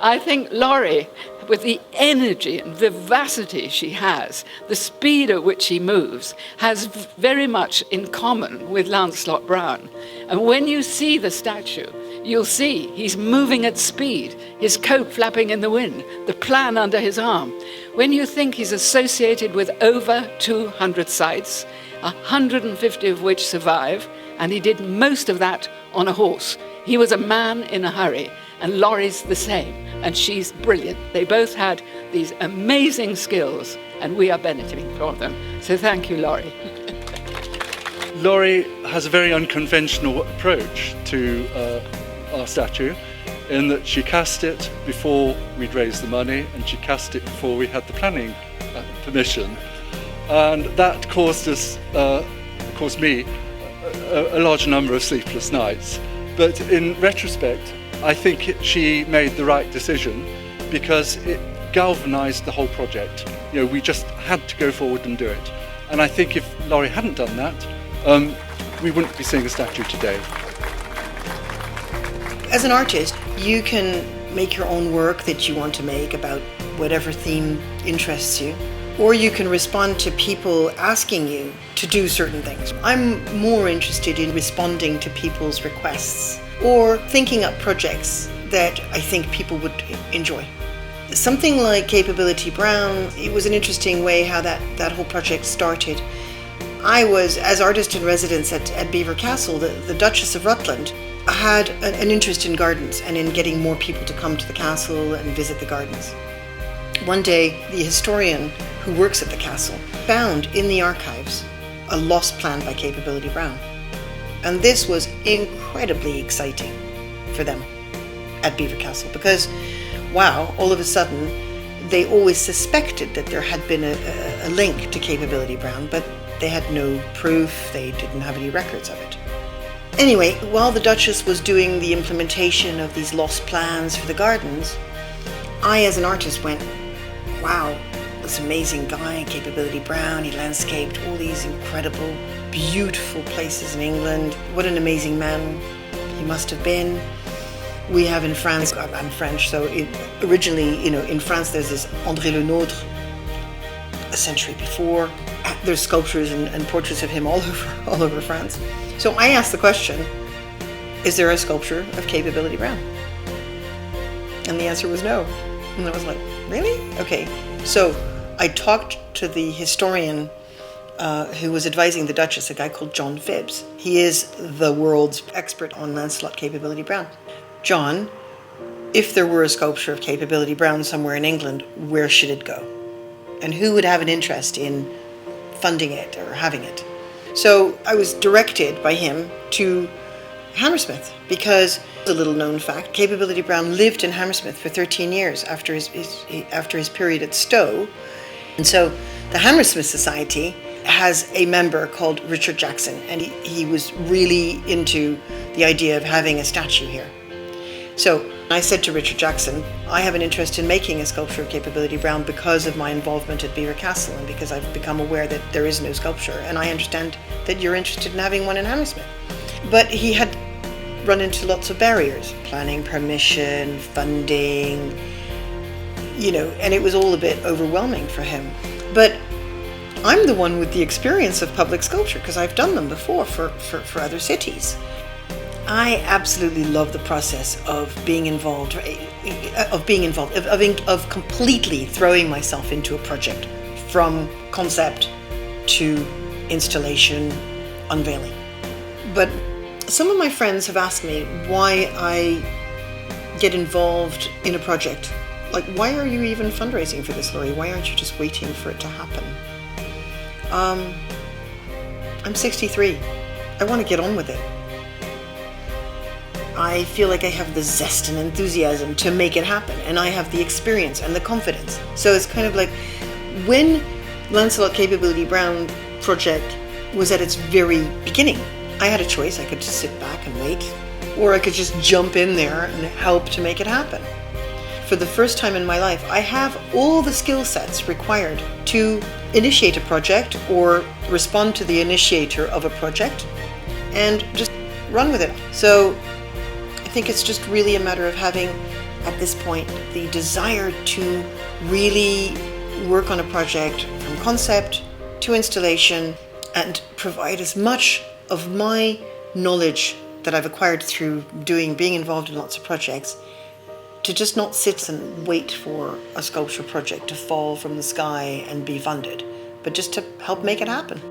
I think Laurie, with the energy and vivacity she has, the speed at which she moves, has very much in common with Lancelot Brown. And when you see the statue, you'll see he's moving at speed, his coat flapping in the wind, the plan under his arm. When you think he's associated with over 200 sites, 150 of which survive, and he did most of that on a horse. He was a man in a hurry, and Laurie's the same, and she's brilliant. They both had these amazing skills, and we are benefiting from them. So thank you, Laurie. Laurie has a very unconventional approach to our statue, in that she cast it before we'd raised the money, and she cast it before we had the planning permission. And that caused me a large number of sleepless nights. But in retrospect, I think she made the right decision, because it galvanized the whole project. We just had to go forward and do it. And I think if Laurie hadn't done that, we wouldn't be seeing a statue today. As an artist, you can make your own work that you want to make about whatever theme interests you, or you can respond to people asking you to do certain things. I'm more interested in responding to people's requests or thinking up projects that I think people would enjoy. Something like Capability Brown, it was an interesting way how that whole project started. I was, as artist in residence at Belvoir Castle, the Duchess of Rutland had an interest in gardens and in getting more people to come to the castle and visit the gardens. One day, the historian who works at the castle found in the archives a lost plan by Capability Brown. And this was incredibly exciting for them at Belvoir Castle, because, wow, all of a sudden, they always suspected that there had been a link to Capability Brown, but they had no proof, they didn't have any records of it. Anyway, while the Duchess was doing the implementation of these lost plans for the gardens, I, as an artist, went, wow, this amazing guy, Capability Brown, he landscaped all these incredible, beautiful places in England. What an amazing man he must have been. We have in France, I'm French, so originally, in France there's this André Le Nôtre, a century before. There's sculptures and portraits of him all over France. So I asked the question, is there a sculpture of Capability Brown? And the answer was no. And I was like, really? Okay. So I talked to the historian who was advising the Duchess, a guy called John Phibbs. He is the world's expert on Lancelot Capability Brown. John, if there were a sculpture of Capability Brown somewhere in England, where should it go? And who would have an interest in funding it or having it? So I was directed by him to Hammersmith, because, a little known fact, Capability Brown lived in Hammersmith for 13 years after his period at Stowe. And so the Hammersmith Society has a member called Richard Jackson, and he was really into the idea of having a statue here. So I said to Richard Jackson, I have an interest in making a sculpture of Capability Brown because of my involvement at Belvoir Castle and because I've become aware that there is no sculpture, and I understand that you're interested in having one in Hammersmith. But he had run into lots of barriers, planning permission, funding, and it was all a bit overwhelming for him. But I'm the one with the experience of public sculpture because I've done them before for other cities. I absolutely love the process of being involved, of completely throwing myself into a project from concept to installation, unveiling. But some of my friends have asked me why I get involved in a project. Like, why are you even fundraising for this, Laurie? Why aren't you just waiting for it to happen? I'm 63. I want to get on with it. I feel like I have the zest and enthusiasm to make it happen, and I have the experience and the confidence. So it's kind of like when Lancelot Capability Brown project was at its very beginning, I had a choice. I could just sit back and wait, or I could just jump in there and help to make it happen. For the first time in my life, I have all the skill sets required to initiate a project or respond to the initiator of a project and just run with it. So I think it's just really a matter of having at this point the desire to really work on a project from concept to installation and provide as much of my knowledge that I've acquired through being involved in lots of projects, to just not sit and wait for a sculpture project to fall from the sky and be funded, but just to help make it happen.